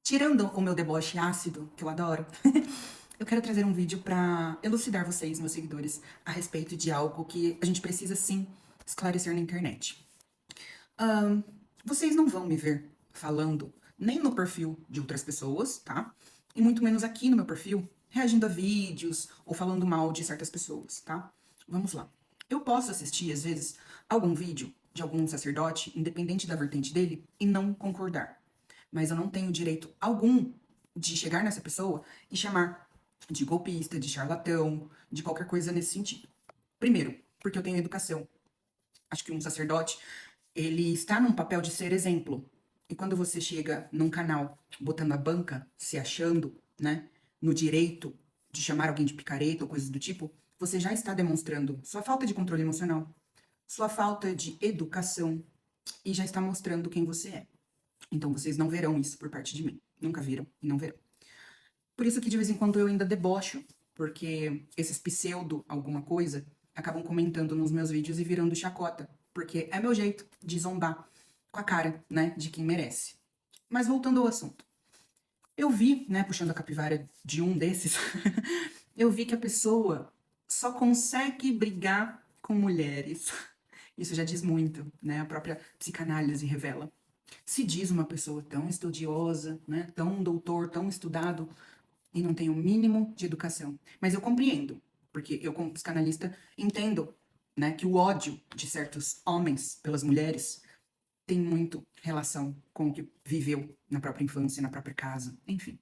Tirando o meu deboche ácido, que eu adoro, eu quero trazer um vídeo para elucidar vocês, meus seguidores, a respeito de algo que a gente precisa sim esclarecer na internet. Ahn, Vocês não vão me ver falando nem no perfil de outras pessoas, tá? E muito menos aqui no meu perfil, reagindo a vídeos ou falando mal de certas pessoas, tá? Vamos lá. Eu posso assistir, às vezes, algum vídeo de algum sacerdote, independente da vertente dele, e não concordar. Mas eu não tenho direito algum de chegar nessa pessoa e chamar de golpista, de charlatão, de qualquer coisa nesse sentido. Primeiro, porque eu tenho educação. Acho que um sacerdote, ele está num papel de ser exemplo. E quando você chega num canal botando a banca, se achando, né, no direito de chamar alguém de picareta ou coisas do tipo, você já está demonstrando sua falta de controle emocional, sua falta de educação e já está mostrando quem você é. Então vocês não verão isso por parte de mim. Nunca viram e não verão. Por isso que de vez em quando eu ainda debocho, porque esses pseudo alguma coisa acabam comentando nos meus vídeos e virando chacota, porque é meu jeito de zombar com a cara, né, de quem merece. Mas voltando ao assunto. Eu vi, né, puxando a capivara de um desses, eu vi que a pessoa só consegue brigar com mulheres. Isso já diz muito, né? A própria psicanálise revela. Se diz uma pessoa tão estudiosa, né, tão doutor, tão estudado, e não tem o mínimo de educação. Mas eu compreendo, porque eu, como psicanalista, entendo, né, que o ódio de certos homens pelas mulheres tem muito relação com o que viveu na própria infância, na própria casa, enfim.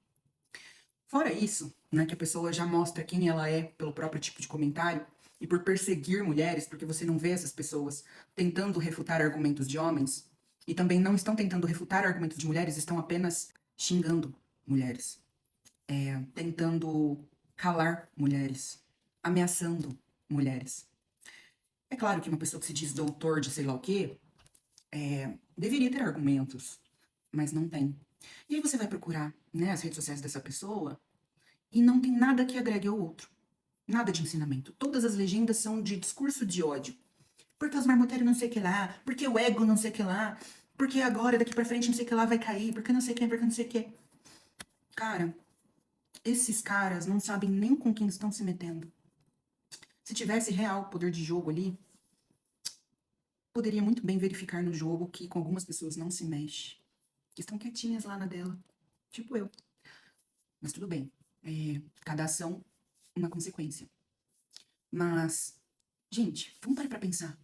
Fora isso, né, que a pessoa já mostra quem ela é pelo próprio tipo de comentário e por perseguir mulheres, porque você não vê essas pessoas tentando refutar argumentos de homens e também não estão tentando refutar argumentos de mulheres, estão apenas xingando mulheres, tentando calar mulheres, ameaçando mulheres. É claro que uma pessoa que se diz doutor de sei lá o quê, deveria ter argumentos, mas não tem. E aí você vai procurar, né, as redes sociais dessa pessoa e não tem nada que agregue ao outro. Nada de ensinamento. Todas as legendas são de discurso de ódio. Porque os marmoteiros não sei o que lá, porque o ego não sei o que lá, porque agora, daqui pra frente, não sei o que lá vai cair, porque não sei o que, porque não sei o que. Cara, esses caras não sabem nem com quem estão se metendo. Se tivesse real poder de jogo ali, poderia muito bem verificar no jogo que com algumas pessoas não se mexe, que estão quietinhas lá na dela, tipo eu. Mas tudo bem, cada ação uma consequência. Mas, gente, vamos parar pra pensar.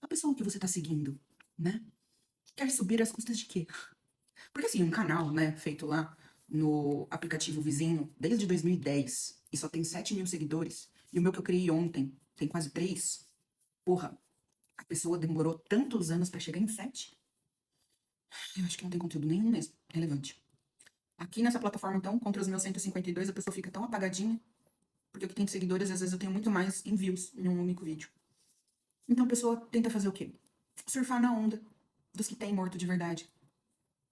A pessoa que você tá seguindo, né, quer subir às custas de quê? Porque assim, um canal, né, feito lá no aplicativo vizinho desde 2010 e só tem 7 mil seguidores, e o meu que eu criei ontem tem quase 3. Porra, a pessoa demorou tantos anos pra chegar em 7? Eu acho que não tem conteúdo nenhum mesmo, relevante. Aqui nessa plataforma, então, contra os meus 152, a pessoa fica tão apagadinha, porque o que tem de seguidores, às vezes eu tenho muito mais em views em um único vídeo. Então a pessoa tenta fazer o quê? Surfar na onda dos que tem morto de verdade.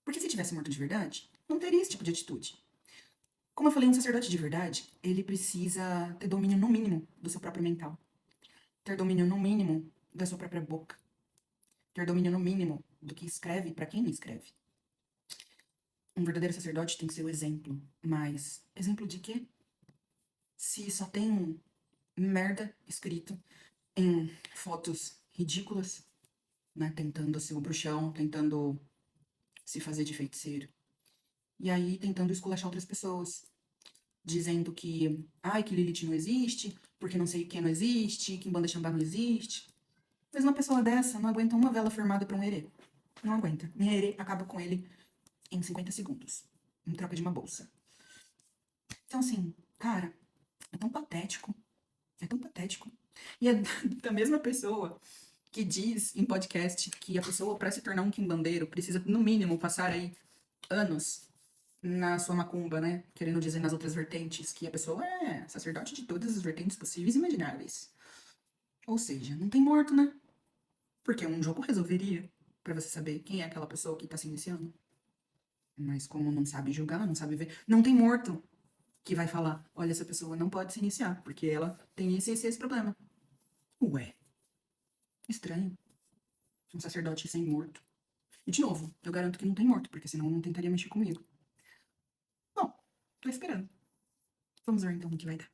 Porque se tivesse morto de verdade, não teria esse tipo de atitude. Como eu falei, um sacerdote de verdade, ele precisa ter domínio no mínimo do seu próprio mental. Ter domínio no mínimo da sua própria boca. Ter domínio no mínimo do que escreve para quem escreve. Um verdadeiro sacerdote tem que ser o exemplo. Mas exemplo de quê? Se só tem merda escrito em fotos ridículas, né? Tentando ser o bruxão, tentando se fazer de feiticeiro. E aí tentando esculachar outras pessoas. Dizendo que, ai, que Lilith não existe, porque não sei o que não existe, que Mbanda Xambá não existe. Mas uma pessoa dessa não aguenta uma vela formada pra um herê. Não aguenta. Minha herê acaba com ele em 50 segundos. Em troca de uma bolsa. Então, assim, cara, é tão patético. É tão patético. E é da mesma pessoa que diz em podcast que a pessoa, para se tornar um quimbandeiro, precisa, no mínimo, passar aí anos na sua macumba, né? Querendo dizer nas outras vertentes que a pessoa é sacerdote de todas as vertentes possíveis e imagináveis. Ou seja, não tem morto, né? Porque um jogo resolveria pra você saber quem é aquela pessoa que tá se iniciando. Mas como não sabe julgar, não sabe ver, não tem morto que vai falar, olha, essa pessoa não pode se iniciar, porque ela tem esse problema. Ué, estranho. Um sacerdote sem morto. E de novo, eu garanto que não tem morto, porque senão não tentaria mexer comigo. Tô esperando. Vamos ver então o que vai dar.